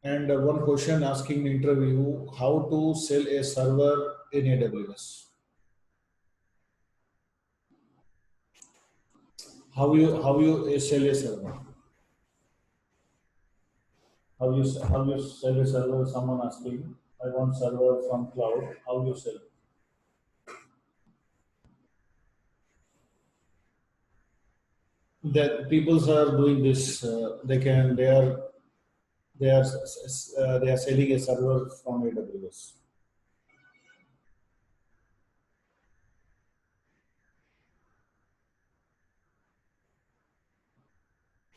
And one question asking in interview, how to sell a server in AWS? How you sell a server? How you sell a server? Someone asking, I want server from cloud. How you sell? That peoples are doing this. They are selling a server from AWS.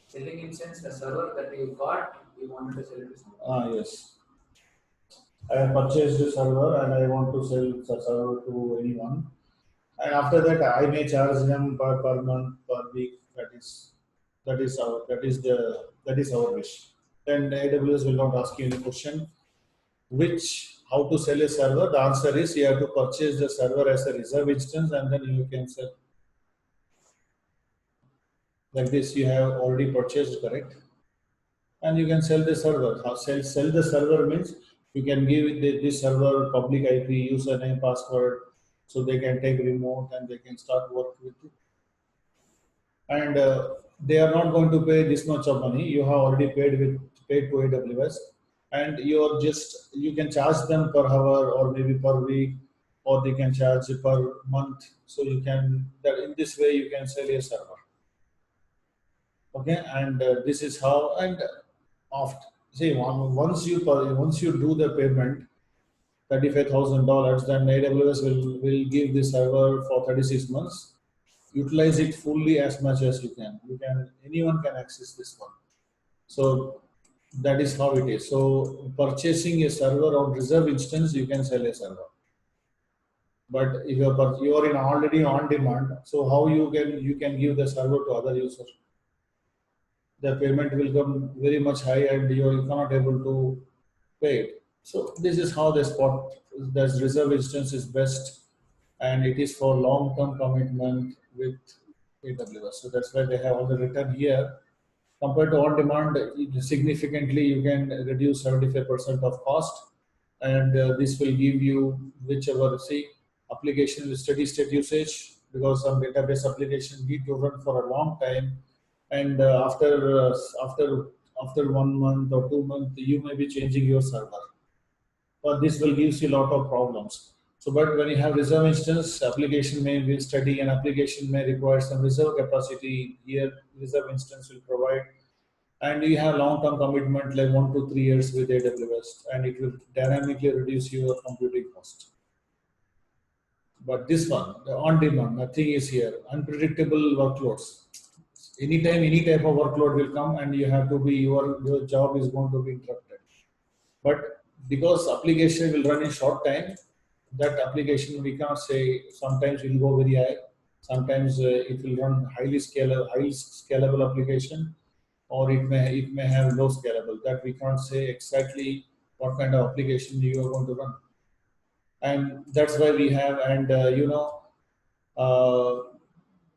Selling in sense a server that you got, you wanted to sell it to someone. Yes. I have purchased a server and I want to sell the server to anyone. And after that, I may charge them per month, per week. That is our wish. Then AWS will not ask you any question. How to sell a server? The answer is you have to purchase the server as a reserve instance, and then you can sell. Like this, you have already purchased, correct? And you can sell the server. Sell the server means you can give this server public IP, username, password, so they can take remote and they can start work with it. And they are not going to pay this much of money. You have already paid to AWS, and you can charge them per hour or maybe per week, or they can charge per month. So you can that in this way you can sell a server. Okay, and this is how. And after see once you do the payment, $35,000, then AWS will give the server for 36 months. Utilize it fully as much as you can. Anyone can access this one. So that is how it is. So purchasing a server on reserve instance, you can sell a server. But if you are in already on demand, so how you can give the server to other users? The payment will come very much high, and you cannot able to pay it. So this is how the reserve instance is best, and it is for long-term commitment with AWS. So that's why they have all the written here. Compared to on-demand, significantly you can reduce 75% of cost, and this will give you whichever application with steady state usage, because some database application need to run for a long time, and after 1 month or 2 months you may be changing your server, but this will gives you a lot of problems. So, but when you have reserve instance, application may be steady and application may require some reserve capacity. Here, reserve instance will provide, and you have long-term commitment like 1 to 3 years with AWS, and it will dynamically reduce your computing cost. But this one, the on-demand, nothing is here. Unpredictable workloads. Anytime, any type of workload will come, and you have to be your job is going to be interrupted. But because application will run in short time, that application we cannot say. Sometimes it will go very high. Sometimes it will run highly scalable application, or it may have low scalable. That we can't say exactly what kind of application you are going to run, and that's why we have. And uh,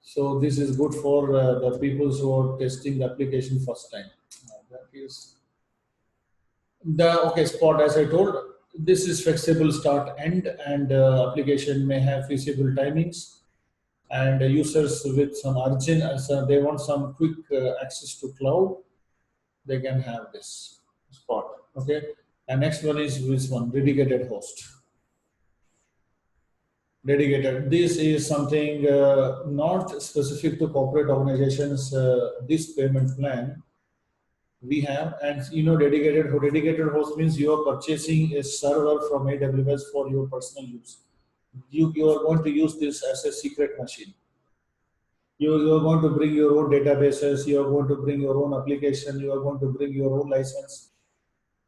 so this is good for the people who are testing the application first time. That is the okay spot. As I told, this is flexible start end, and application may have feasible timings, and users with some urgent, they want some quick access to cloud, they can have this spot. Okay, and next one is this one, dedicated host. Dedicated. This is something not specific to corporate organizations. This payment plan we have, and dedicated host means you are purchasing a server from AWS for your personal use. You are going to use this as a secret machine. You are going to bring your own databases. You are going to bring your own application. You are going to bring your own license.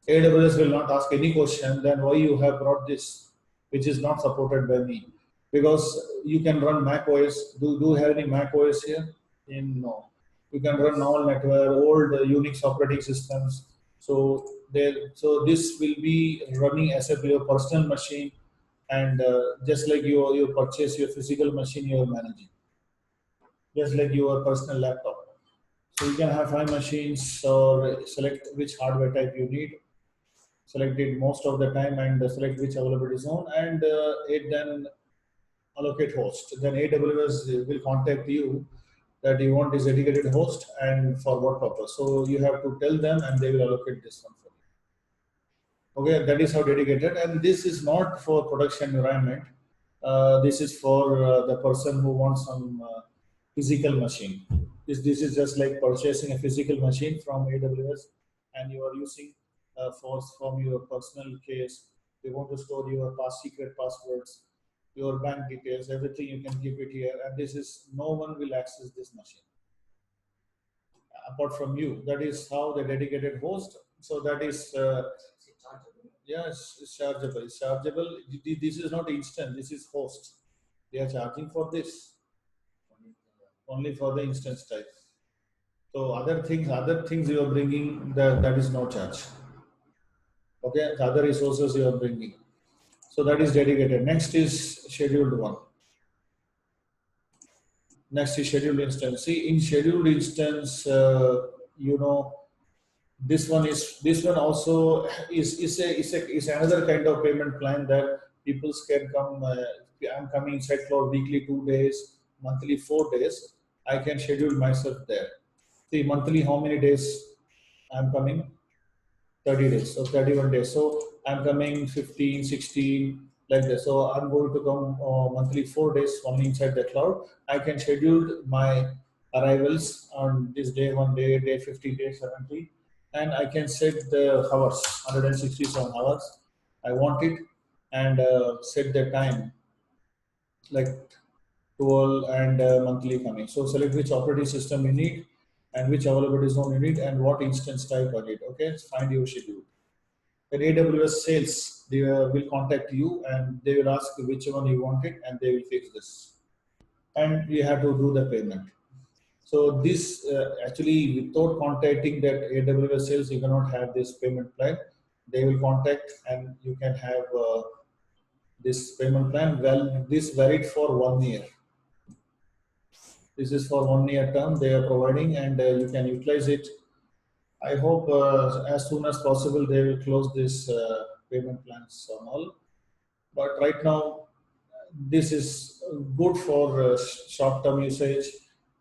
AWS will not ask any question. Then why you have brought this, which is not supported by me? Because you can run Mac OS. Do you have any Mac OS here? No. You can run all network, old Unix operating systems. So this will be running as a your personal machine, and just like you purchase your physical machine, you are managing, just like your personal laptop. So you can have 5 machines or select which hardware type you need, select it most of the time and select which availability zone, and it then allocate host. Then AWS will contact you that you want this dedicated host and for what purpose. So you have to tell them and they will allocate this one for you. Okay, that is how dedicated. And this is not for production environment. This is for the person who wants some physical machine. This is just like purchasing a physical machine from AWS, and you are using for from your personal case. You want to store your secret passwords, your bank details, everything you can keep it here. And this is no one will access this machine apart from you. That is how the dedicated host. So that is Is it chargeable? yes, it's chargeable. It's chargeable. This is not instant. This is host. They are charging for this only for the instance type. So other things you are bringing, that is no charge. Okay, the other resources you are bringing. So that is dedicated. Next is scheduled one. Next is scheduled instance. See, in scheduled instance, this one also is another kind of payment plan that people can come. I'm coming inside cloud weekly 2 days, monthly 4 days. I can schedule myself there. See, monthly how many days I'm coming? 30 days, so 31 days. So I'm coming 15, 16, like this. So I'm going to come monthly 4 days only inside the cloud. I can schedule my arrivals on this day, one day, day 50, day 70, and I can set the hours, 167 hours. I want it, and set the time like 12 and monthly coming. So select which operating system you need and which availability zone you need and what instance type on it. Okay, find your schedule. Then AWS sales, they will contact you and they will ask which one you want it and they will fix this. And you have to do the payment. So this actually without contacting that AWS sales, you cannot have this payment plan. They will contact and you can have this payment plan. Well, this valid for 1 year. This is for 1 year term they are providing and you can utilize it. I hope as soon as possible they will close this payment plans on all. But right now, this is good for short-term usage,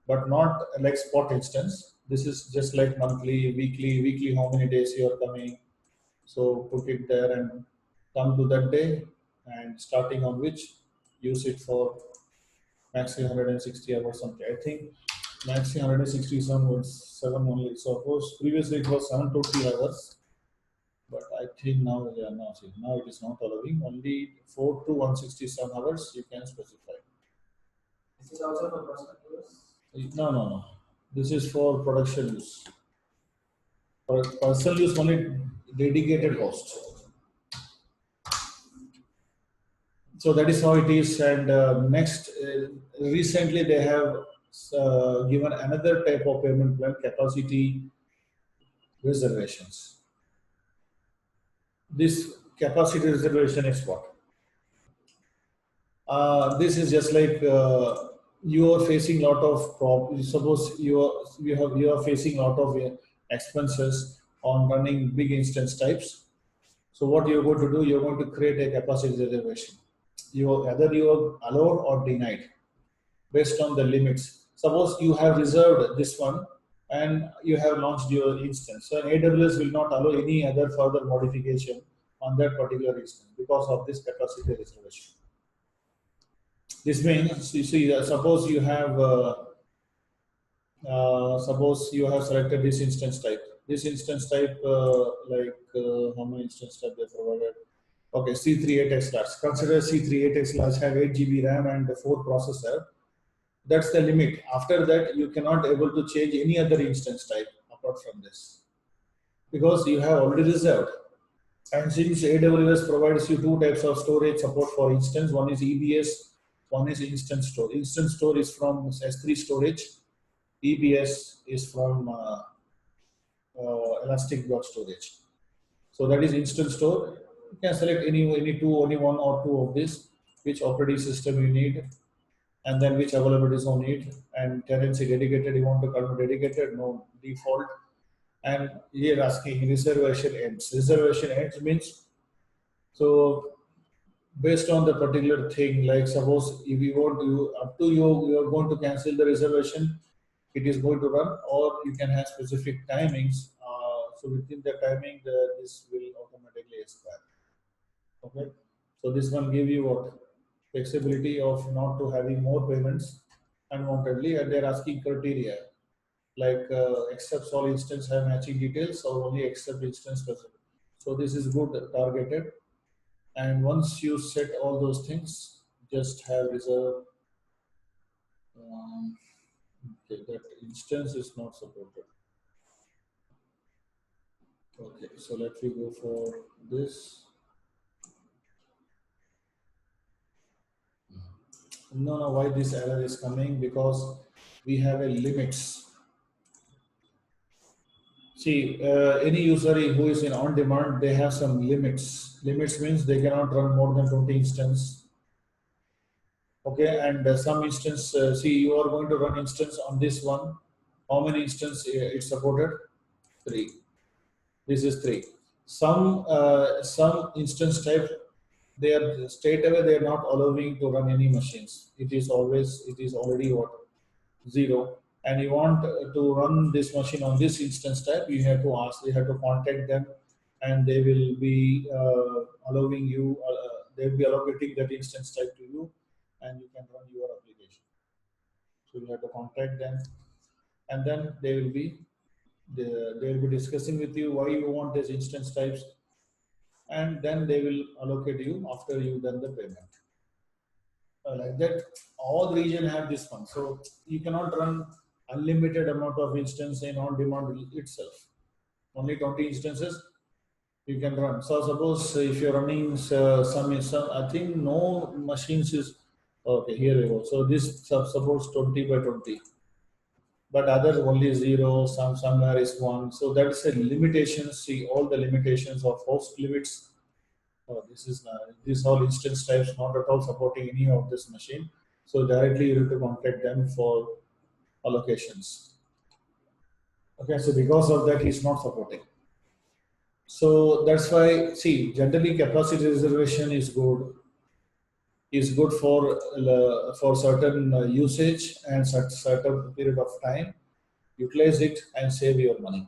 but not like spot instance. This is just like monthly, weekly, how many days you are coming. So put it there and come to that day and starting on which use it for maximum 160 hours something. I think maximum 167 was 7 only. So suppose previously it was 720 hours. But I think now, yeah, now it is not allowing. Only 4 to 167 hours you can specify. This is also for personal use. No, no, no. This is for production use. For personal use, only dedicated host. So that is how it is. And next, recently they have given another type of payment plan, capacity reservations. This capacity reservation is what? This is just like you are facing lot of problems. Suppose you are facing lot of expenses on running big instance types. So what you're going to do, you're going to create a capacity reservation. Either you are allowed or denied based on the limits. Suppose you have reserved this one and you have launched your instance. So AWS will not allow any other further modification on that particular instance because of this capacity reservation. This means, you see, suppose you have selected this instance type. This instance type, how many instance type they provided? Okay, C38X large. Consider C38X large have 8 GB RAM and 4 processor. That's the limit. After that, you cannot able to change any other instance type apart from this because you have already reserved. And since AWS provides you two types of storage support for instance, one is EBS, one is instant store. Instant store is from S3 storage, EBS is from Elastic Block Storage. So that is instant store. You can select any two, only one or two of this, which operating system you need, and then which availability zone you need, and tenancy dedicated. You want to convert dedicated, no default. And here asking reservation ends. Reservation ends means, so based on the particular thing, like suppose if you want to, up to you, you are going to cancel the reservation, it is going to run, or you can have specific timings. So within the timing, this will automatically expire. Okay. So this one give you what? Flexibility of not to having more payments unwantedly, and they're asking criteria like accepts all instance have matching details or only accept instance specific. So this is good targeted. And once you set all those things, just have reserve. Um, okay, that instance is not supported. Okay, so let me go for this. No, no, why this error is coming? Because we have a limits. See, any user who is in on demand, they have some limits. Limits means they cannot run more than 20 instance. Okay, and some instance, see, you are going to run instance on this one. How many instance it's supported? Three. This is three. Some instance type, they are straight away they are not allowing to run any machines. It is already what, zero. And you want to run this machine on this instance type, you have to ask, you have to contact them, and they will be allowing you. They will be allocating that instance type to you, and you can run your application. So you have to contact them, and then they will be discussing with you why you want these instance types, and then they will allocate you after you done the payment. Like that, all region have this one. So you cannot run unlimited amount of instance in on-demand itself. Only 20 instances you can run. So suppose if you're running some, I think no machines is okay. Here we go. So this supports 20 by 20, but others only zero. Somewhere is one. So that is a limitation. See all the limitations of host limits. This all instance types not at all supporting any of this machine. So directly you have to contact them for allocations. Okay, so because of that, he's not supporting. So that's why, see, generally capacity reservation is good for certain usage and certain period of time. Utilize it and save your money.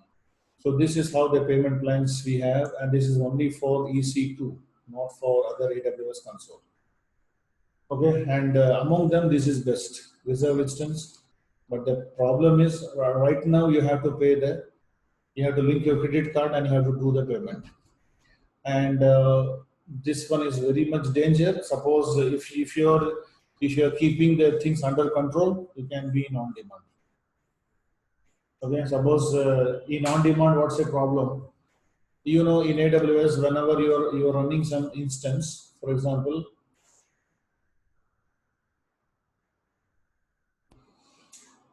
So this is how the payment plans we have, and this is only for EC2, not for other AWS console. Okay, and among them, this is best reserve instance. But the problem is right now you have to link your credit card and you have to do the payment. And this one is very much danger. Suppose if you're keeping the things under control, you can be in on demand. Okay, suppose in on demand, what's the problem? In AWS, whenever you're running some instance, for example,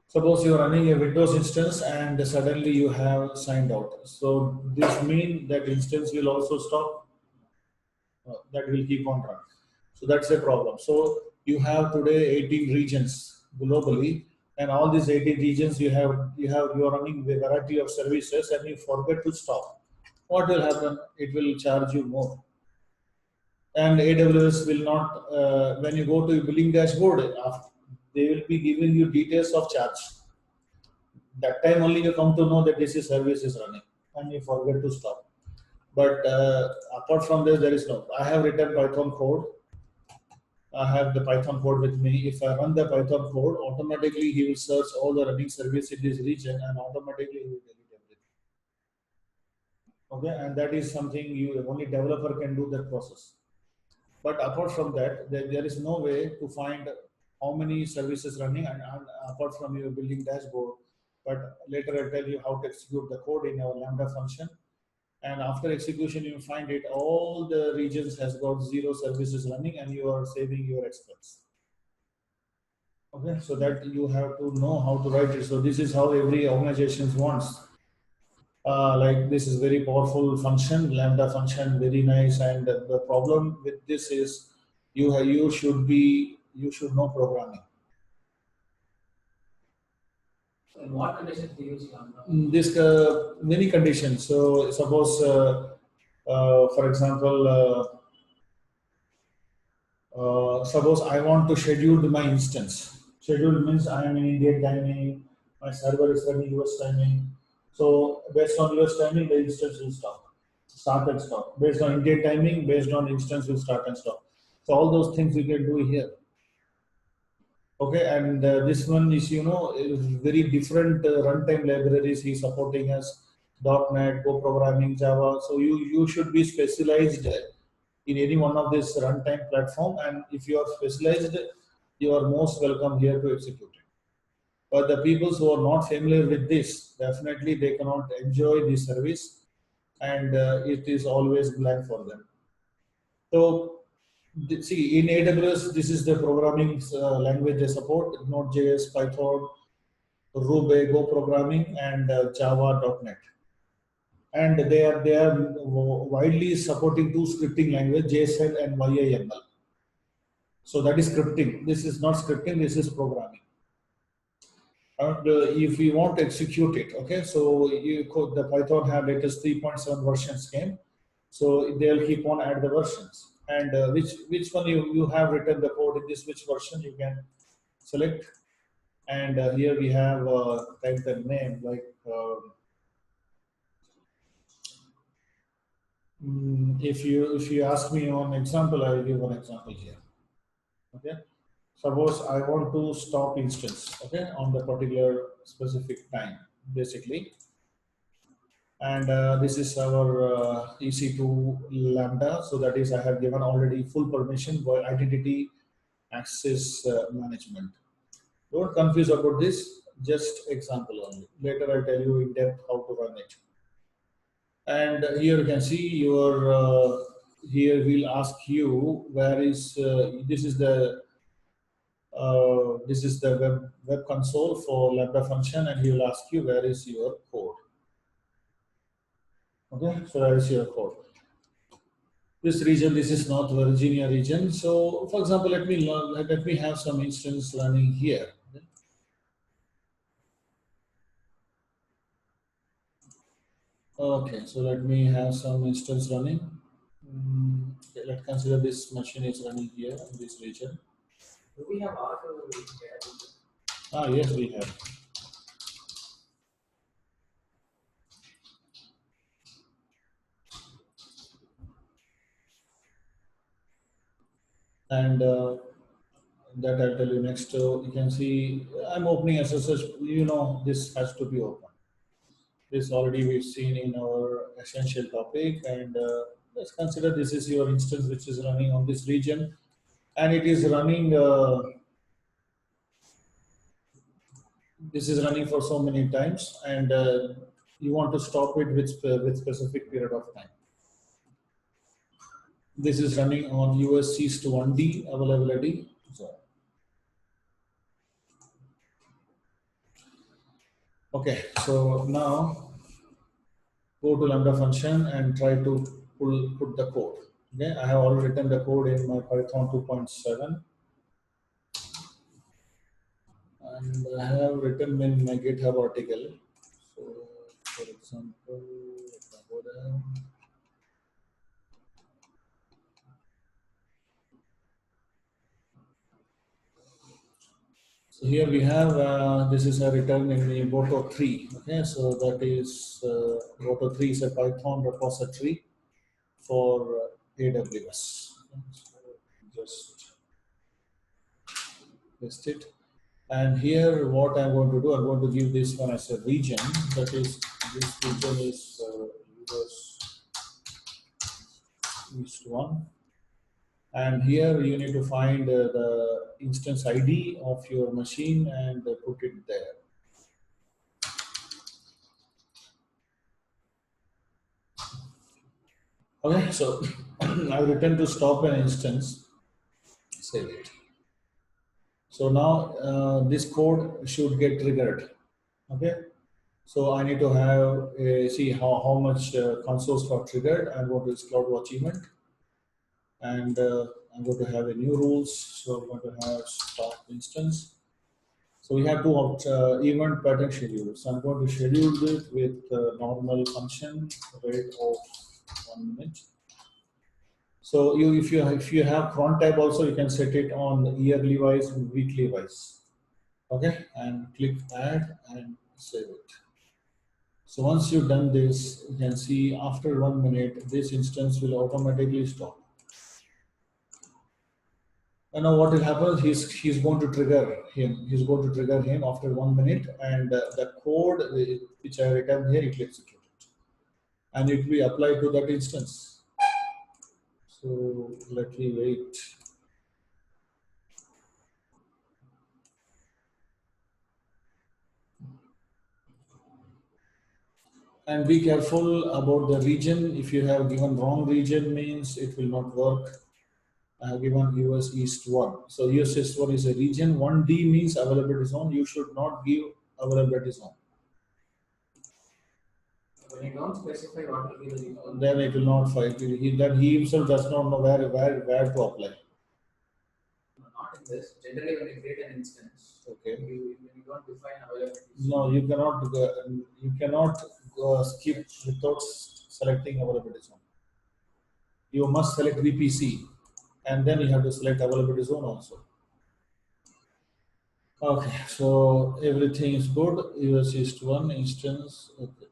suppose you're running a Windows instance and suddenly you have signed out. So this means that instance will also stop. That will keep on running. So that's a problem. So you have today 18 regions globally, and all these 18 regions you are running a variety of services, and you forget to stop. What will happen? It will charge you more. And AWS will not. When you go to billing dashboard, they will be giving you details of charge. That time only you come to know that this is service is running, and you forget to stop. But apart from this, there is no. I have written Python code. I have the Python code with me. If I run the Python code, automatically he will search all the running service in this region, and automatically he will delete everything. Okay, and that is something you only developer can do that process. But apart from that, there is no way to find how many services running, and apart from your building dashboard. But later I'll tell you how to execute the code in our Lambda function. And after execution, you find it all the regions has got zero services running, and you are saving your expense. Okay, so that you have to know how to write it. So this is how every organization wants. Like this is very powerful function, Lambda function, very nice. And the problem with this is you should know programming. In what conditions do you use Lambda? This many conditions. So suppose, for example, suppose I want to schedule my instance. Scheduled means I am in Indian timing, my server is running US timing. So based on US timing, the instance will start and stop. Based on Indian timing, based on instance will start and stop. So all those things we can do here. Okay, and this one is, is very different runtime libraries he's supporting as .NET, Go programming, Java. So you should be specialized in any one of this runtime platform, and if you are specialized, you are most welcome here to execute it. But the people who are not familiar with this, definitely they cannot enjoy this service, and it is always blank for them. So see, in AWS, this is the programming language they support: Node.js, Python, Ruby, Go programming, and Java.NET. And they are widely supporting two scripting language, JSON and YAML. So that is scripting. This is not scripting. This is programming. And if you want to execute it, okay, so the Python have latest 3.7 versions came, so they'll keep on add the versions. And which one you have written the code in this, which version you can select. And here we have type the name like if you ask me one example, I will give one example here. Okay, suppose I want to stop instance, okay, on the particular specific time, basically. And this is our EC2 Lambda. So that is, I have given already full permission for identity access management. Don't confuse about this, just example only. Later I'll tell you in depth how to run it. And here you can see your, here we'll ask you where is, this is the web console for Lambda function, and he will ask you where is your code. Okay, so where is your code? This region, this is North Virginia region. So for example, let me have some instance running here. Okay, so let me have some instance running. Okay, let's consider this machine is running here in this region. Do we have auto? Yes, we have. And that I'll tell you next. You can see I'm opening SSH. This has to be open. This already we've seen in our essential topic, and let's consider this is your instance which is running on this region, and it is running. This is running for so many times, and you want to stop it with specific period of time. This is running on US East 1D availability. Okay, so now go to Lambda function and try to put the code. Okay, I have already written the code in my Python 2.7, and I have written in my GitHub article. So, for example, let me go there. So here we have, this is a return in the Boto 3. Okay, so that is, Boto 3 is a Python repository for AWS. So just paste it. And here what I'm going to do, I'm going to give this one as a region. That is, this region is US East 1. And here you need to find the instance ID of your machine and put it there. Okay, so I've written to stop an instance, save it. So now this code should get triggered. Okay, so I need to have see how much consoles got triggered. I'm going to this CloudWatch event, and I'm going to have a new rules. So I'm going to have stop instance. So we have two event pattern schedules. So I'm going to schedule this with normal function rate of 1 minute. So if you have cron type also, you can set it on yearly wise and weekly wise. Okay, and click add and save it. So once you've done this, you can see after 1 minute, this instance will automatically stop. And now what will happen? He's going to trigger him. He's going to trigger him after 1 minute, and the code which I written here, it will execute it, and it will be applied to that instance. So let me wait. And be careful about the region. If you have given wrong region, means it will not work. I have given US East 1. So US East 1 is a region. 1D means availability zone. You should not give availability zone. When you don't specify what will be the default, Then it will not fight. Then he himself does not know where to apply. no, not in this. Generally, when you create an instance, Okay. when you don't define availability, No, you cannot skip without selecting availability zone. You must select VPC, and then you have to select availability zone also. Okay, so everything is good. US East 1 instance. Okay.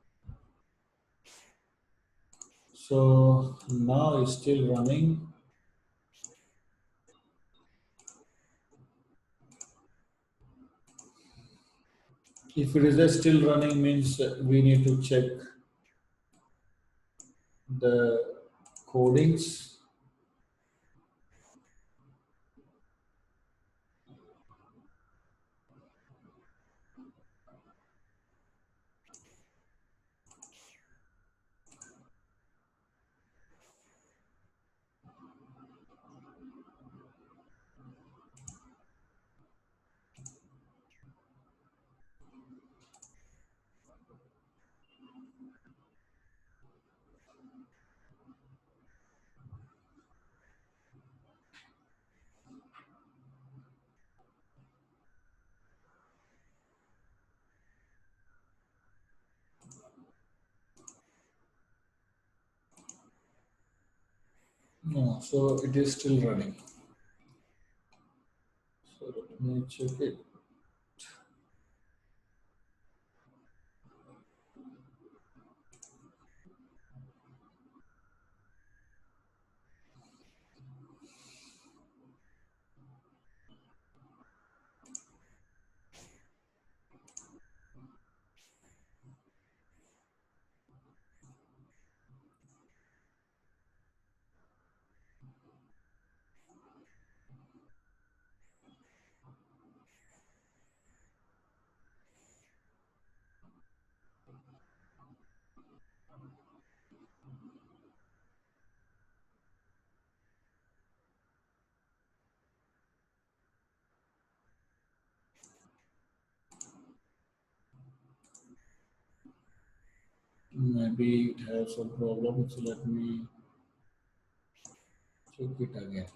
So now it's still running. If it is still running, means we need to check the codings. No, so it is still running. So let me check it. Maybe it has some problem. So let me check it again.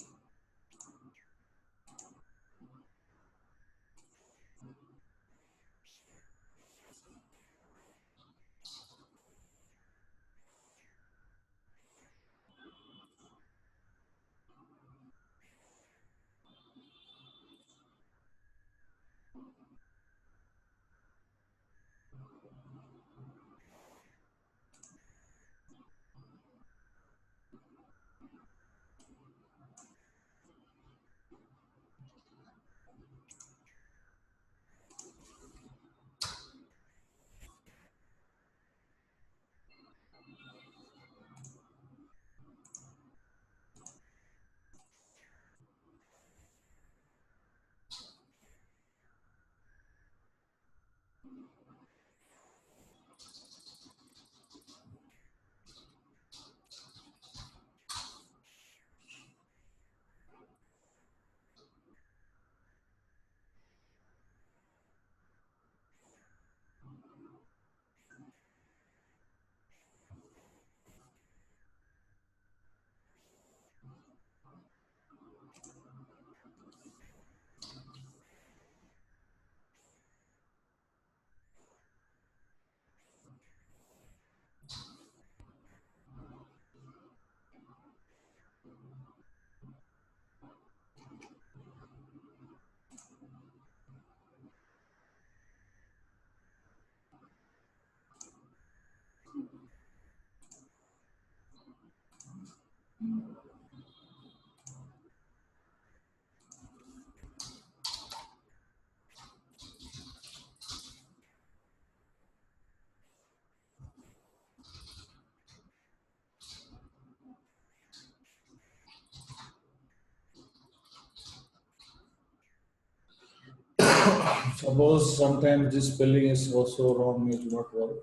Suppose sometimes this spelling is also wrong, it will not work.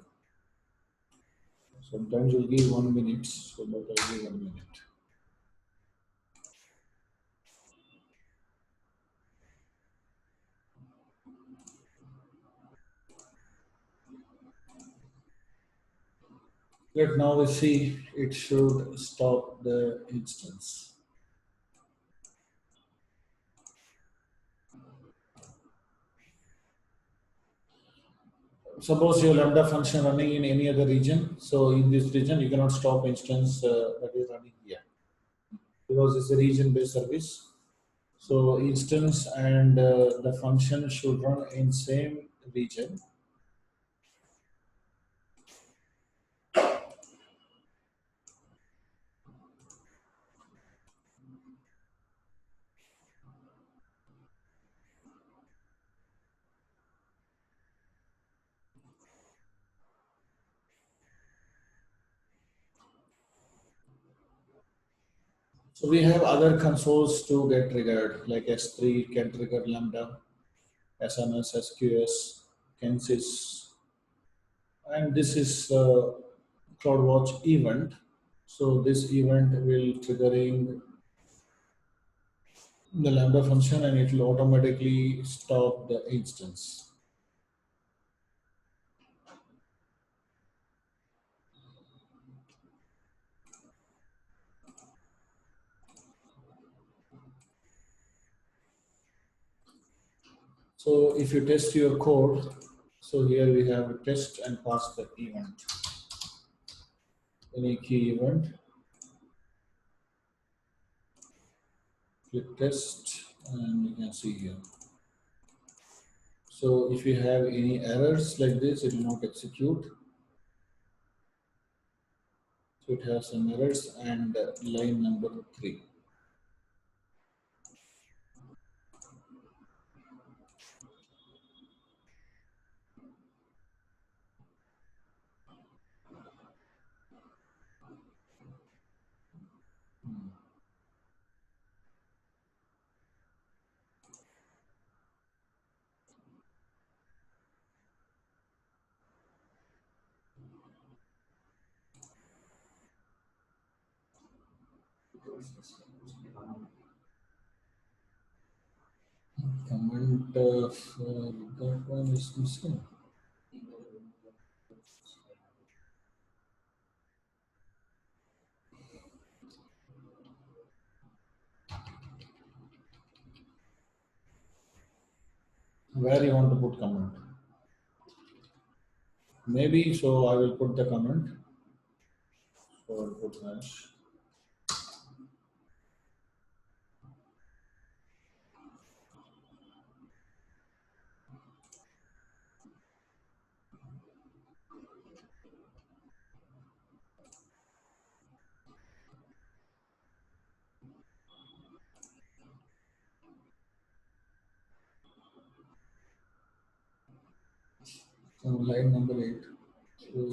Sometimes you'll give 1 minute, so but I'll give 1 minute. Let now we see it should stop the instance. Suppose your lambda function running in any other region. So in this region, you cannot stop instance that is running here because it's a region-based service. So instance and the function should run in same region. So we have other consoles to get triggered, like S3 can trigger Lambda, SMS, SQS, Kinesis, and this is CloudWatch event. So this event will triggering the Lambda function and it will automatically stop the instance. So if you test your code, so here we have test and pass the event. Any key event, click test, and you can see here. So if you have any errors like this, it will not execute. So it has some errors and line number 3. Comment for that one is missing. Where you want to put comment? Maybe so I will put the comment. So I'll put hash. So line number 8. So,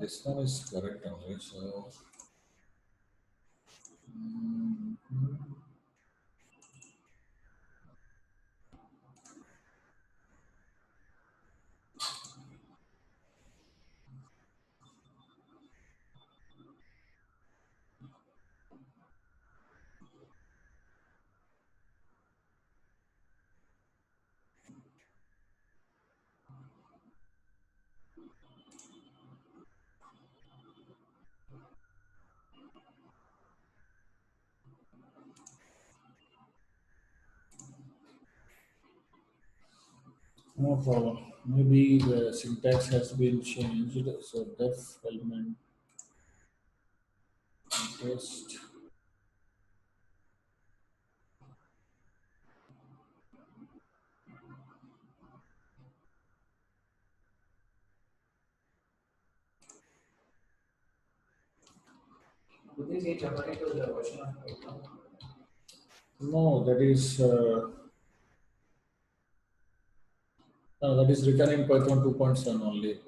this one is correct only. So mhm. No problem. Maybe the syntax has been changed. So def element test. Could they change according to the version of Python? No, that is that is written in Python 2.7 only.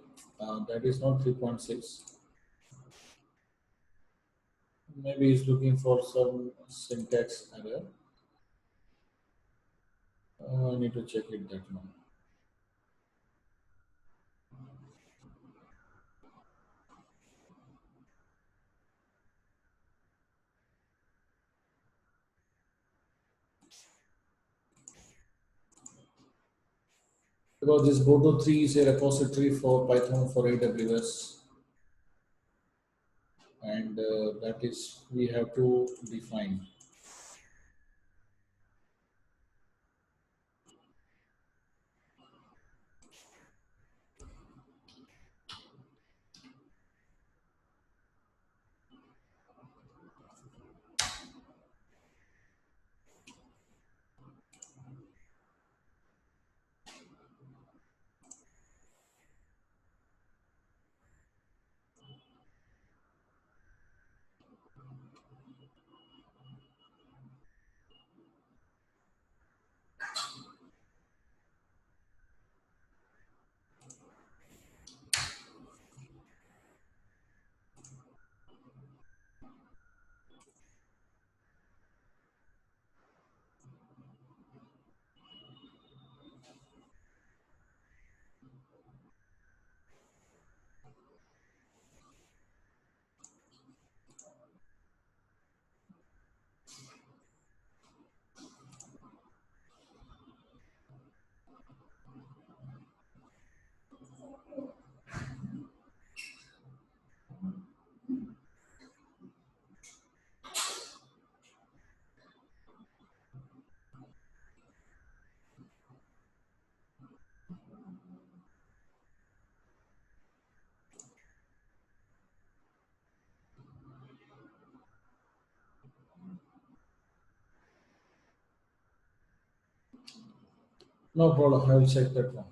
That is not 3.6. Maybe he's looking for some syntax error. I need to check it that one. Because this Boto 3 is a repository for Python for AWS, and that is we have to define. No problem. I will check that one.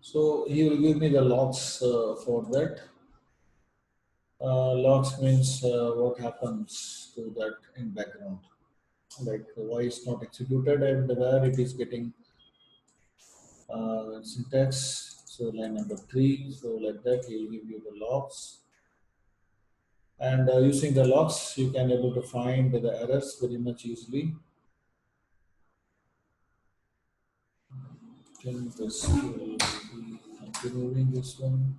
So he will give me the logs for that. Logs means what happens to that in background, like why it's not executed and where it is getting syntax. So line number 3. So like that, he will give you the logs, and using the logs, you can able to find the errors very much easily. Then this will be continuing this one.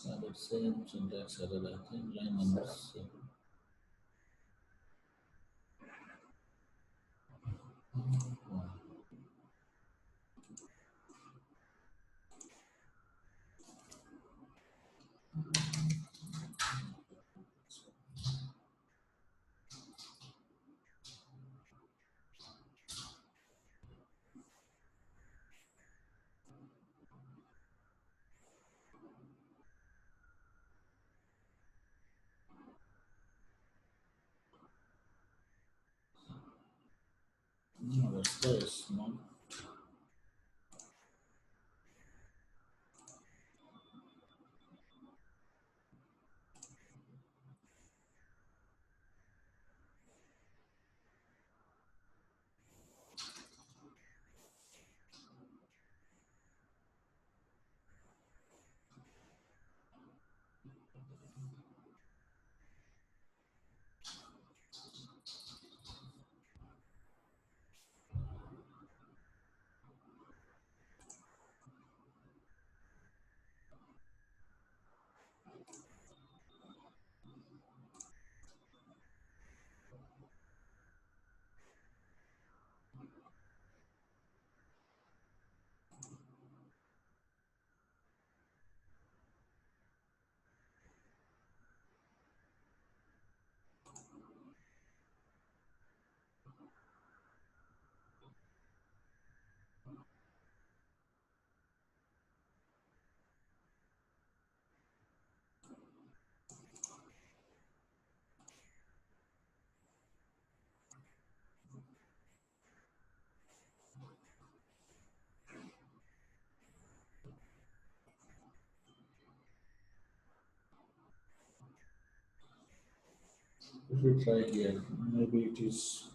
The same syntax error, I think, line number 7. No, that's this. No. If we try here, maybe it is.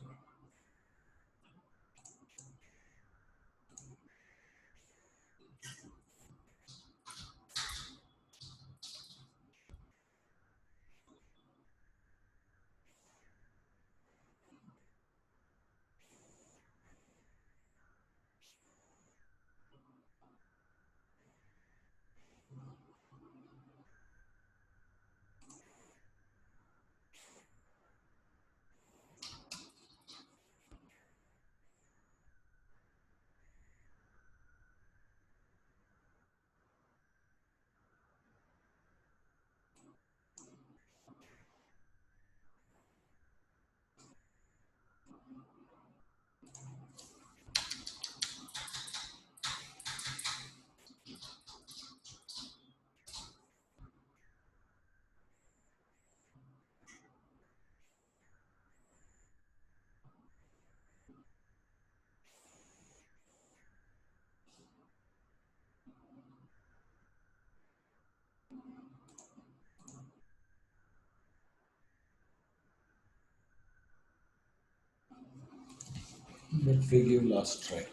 Let we give last try.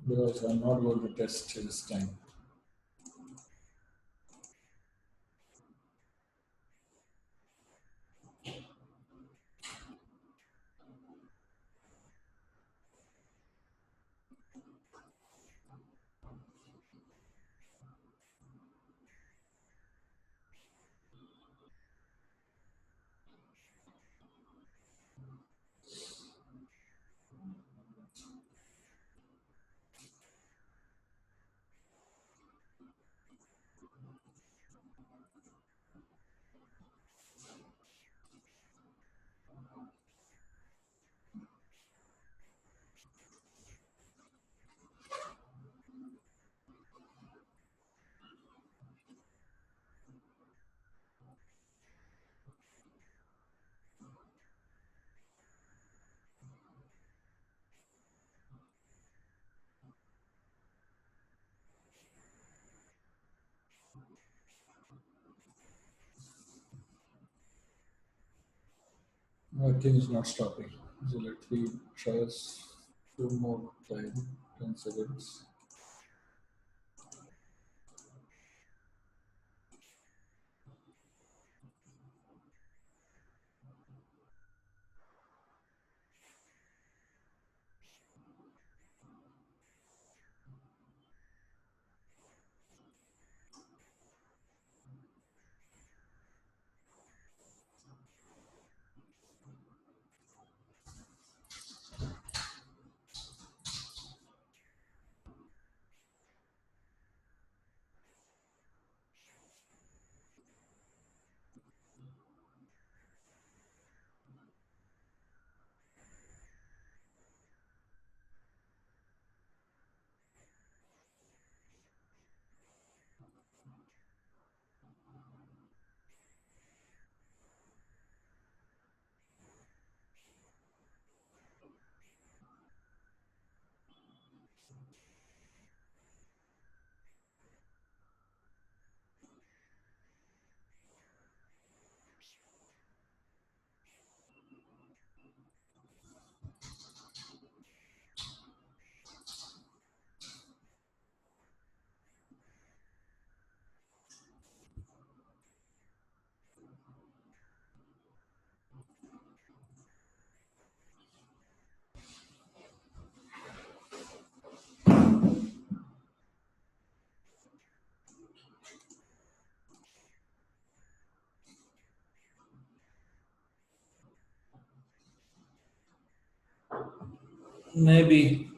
Because I'm not going to test this time. I think it's not stopping. So let me try us few more time, 10 seconds. Maybe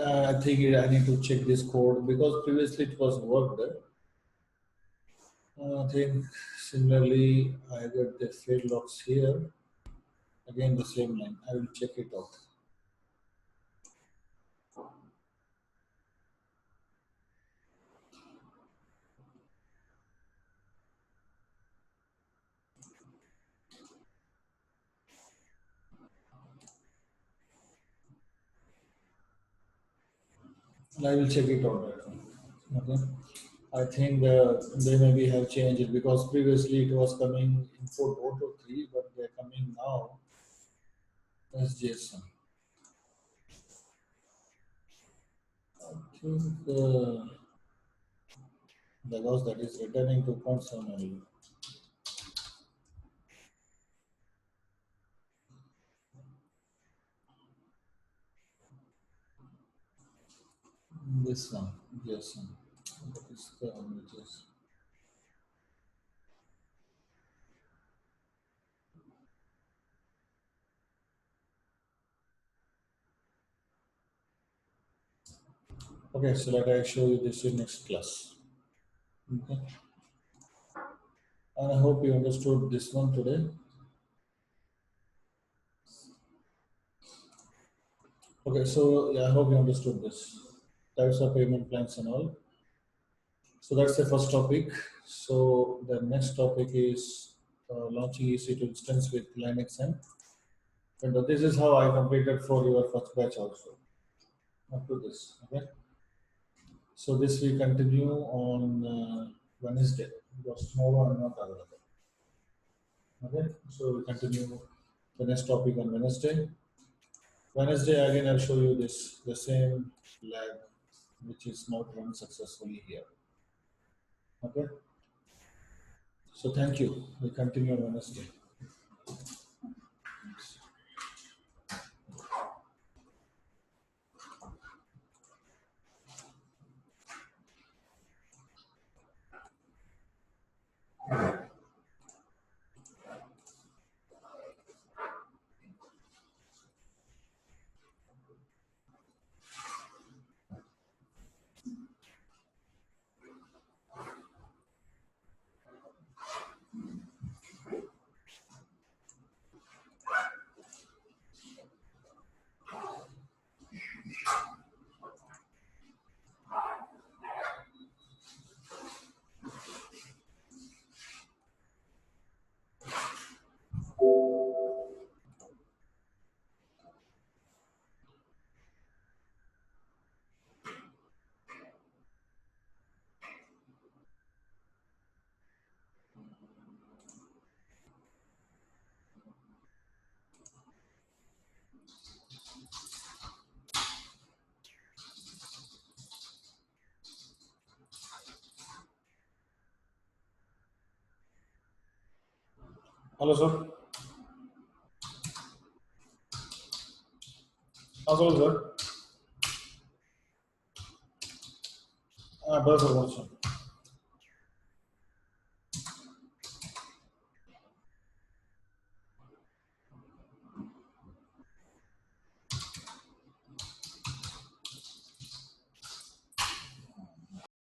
I think I need to check this code because previously it was worked. I think similarly I got the fail logs here. Again the same line. I will check it out. I will check it out right now. Okay. I think they maybe have changed it because previously it was coming import auto 3, but they're coming now as JSON. I think because that is returning 2.7 only. This one, JSON. What is the one which is? Okay, so let I show you this in next class. Okay. And I hope you understood this one today. Okay, so yeah, I hope you understood this. Types of payment plans and all. So that's the first topic. So the next topic is launching EC2 instance with Linux and this is how I completed for your first batch also. Up to this. Okay. So this we continue on Wednesday because tomorrow I'm not available. Okay. So we continue the next topic on Wednesday. Wednesday again I'll show you this the same lab which is not run successfully here. Okay. So thank you. We continue on Wednesday. Hello sir. Hello sir. Brother, also.